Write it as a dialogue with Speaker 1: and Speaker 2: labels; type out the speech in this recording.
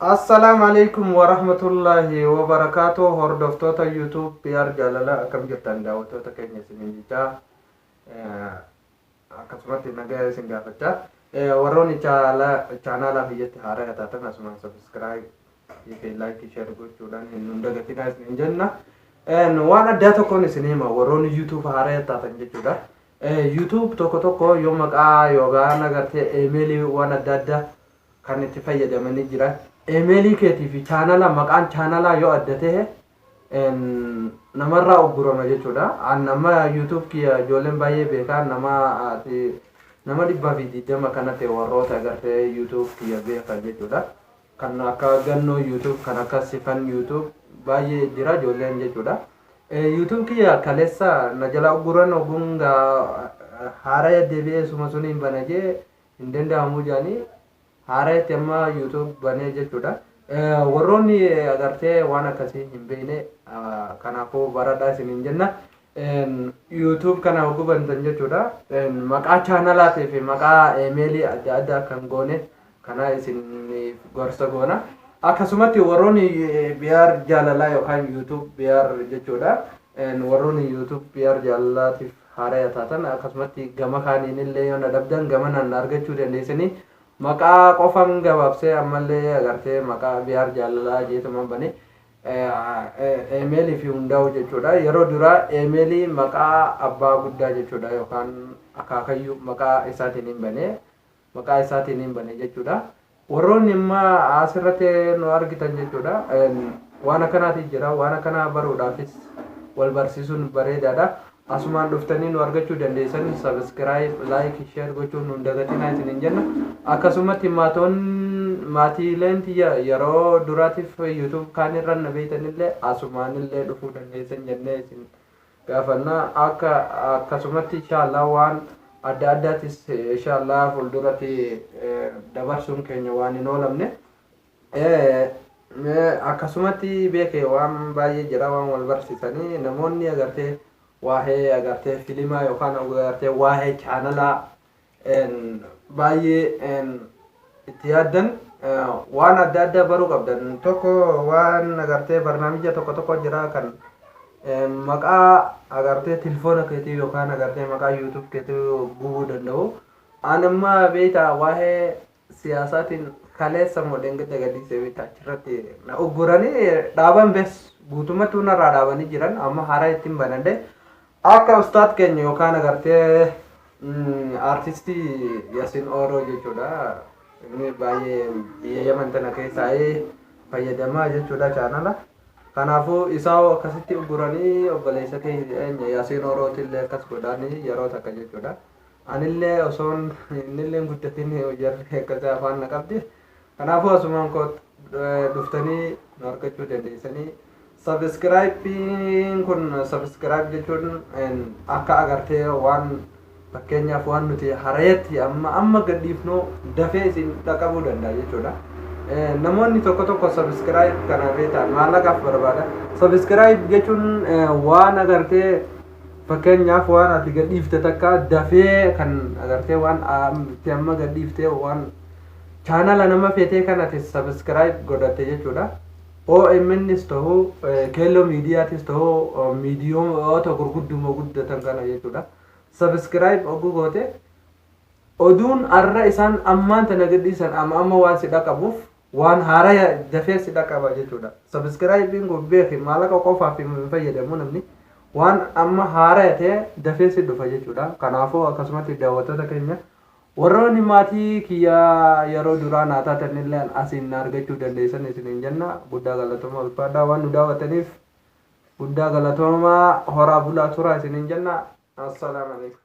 Speaker 1: Assalamu alaikum warahmatullahi wabarakatuh. Hordoftoota YouTube PR jaalala akkam jirtan daawwattoota keenya isiniin jechaa akkasumatti nagaa isin gaafachaa warroonni chaanaalaaf iyyatti haaraa taatan asumaan subscribe fi like share gochuudhaan hin dagatinaa isin jenna. Waan addaa tokkoon isin hima warroonni YouTube haaraa taatan jechuudha. YouTube tokko yoo maqaa yookaan agartee emailii waan adda addaa kan itti fayyadamanii jiran emailii keetii fi chaanala maqaan chaanalaa yoo adda ta'e namarraa uggurama jechuudha. Nama YouTube kiyya ijoolleen baay'ee beekan nama 120 kana ta'e warroota agartee YouTube kiyya beekan jechuudha. Kan akka gannoo YouTube kan akka sifan YouTube baay'ee jira ijoolleen jechuudha. YouTube kiyya kaleessa na jala ugguran ogunga haaraa deebi'ee suma suniin banajee hin danda'amu jaanii haaraa itti amma YouTube banee jechuudha. Warroonni agartee waan akkasii hin beekne kanaafuu baradhaa isiniin jenna. YouTube kana oguu bantan jechuudha. Maqaa chaanalaatii fi maqaa emailii adda addaa kan goone kana isin gorsa goona. Akkasumatti warroonni PR jaalalaa yookaan YouTube PR jechuudha. Warroonni YouTube PR jaalalaatiif haaraa taatan akkasumatti gama kaaniin illee yoo nadabdan gama nan argachuu dandeessanii maqaa qofan gabaabsee ammallee agartee maqaa PR jaalalaa jeetuma bane emailii fi hundaa'u jechuudha. Yeroo duraa emailii maqaa abbaa guddaa jechuudha yookaan akaakayyuu maqaa isaatiin hin bane jechuudha. Warroonni imma asirratti nu argitan jechuudha. Waan akkanaati jira. Waan akkana baruudhaafis wal barsiisuun bareedaadha. Asumaan dhuftanii nu argachuu dandeessan subscribe like share gochuun nu dagatinaa isiniin jenna. Akkasumatti maatiileen yeroo duraatiif YouTube kaan irra na beektanillee asumaan illee dhufuu dandeessan jennee isin gaafanna. Akkasumatti inshallah waan adda addaatis inshallah fuulduratti dabarsuun keenya waan hin oolamne. Akkasumatti beekee waan baay'ee jira waan wal barsiisanii namoonni agartee waa'ee agartee filimaa yookaan agartee waa'ee chaanalaa baay'ee itti yaaddan waan adda addaa baruu qabdan. Tokko waan agartee barnaamija tokko jira kan maqaa agartee telefoona keetii yookaan agartee maqaa YouTube keetii gubuu danda'u. Anamma beektaa waa'ee siyaasaatiin kaleessa modeen gadhiisee beektaa achirratti na ugguranii dhaaban bees guutumatti hunarraa dhaabanii jiran amma haaraa ittiin banadde. Akka ustaat keenya yookaan agartee artistii Yasin Oro jechuudha. Inni baay'ee biyya Yaman tana keessaa fayyadamaa jechuudha chaanala. Kanaafuu isaa akkasitti ugguranii obboleessa keenya Yasin Orootillee akkas godhanii yeroo takka jechuudha. Anillee osoon innillee guddatiin jarri akkasii afaan na qabdi. Kanaafuu asumaan koo dhuftanii nu argachuu dandeessanii. Subscribe jechuun akka agartee waan fakkeenyaaf waan nuti haareetti amma gadhiifnu dafee isin dhaqqabuu danda'a jechuudha. Namoonni tokko subscribe kana beekan maallaqaaf barbaada. Subscribe jechuun waan agartee fakkeenyaaf waan ati gadhiifte takka dafee kan agartee waan amma gadhiifte waan chaanala nama feetee kan ati subscribe godhatte jechuudha. OMNs ta'uu keelloo miidiyaatis ta'uu miidiyoota gurgudduma guddatan kana jechuudha. Subscribe oguu goote oduun arra isaan ammaan tana gadhiisan amma waan si dhaqqabuuf waan haaraa dafee si dhaqqaba jechuudha. Subscribein gubbeefi maallaqa qofaaf hin fayyadamu namni waan amma haaraa ta'e dafee si dhufa jechuudha. Kanaafuu akkasumatti daawwattoota keenya warroonni maatii kiyya yeroo duraa naa taatanillee asiin argachuu dandeessan isiniin jenna. Guddaa galatooma ulfaadhaa waan nu daawwattaniif guddaa galatooma horaa bulaa turaa isiniin jenna. Assalaamu alaikum.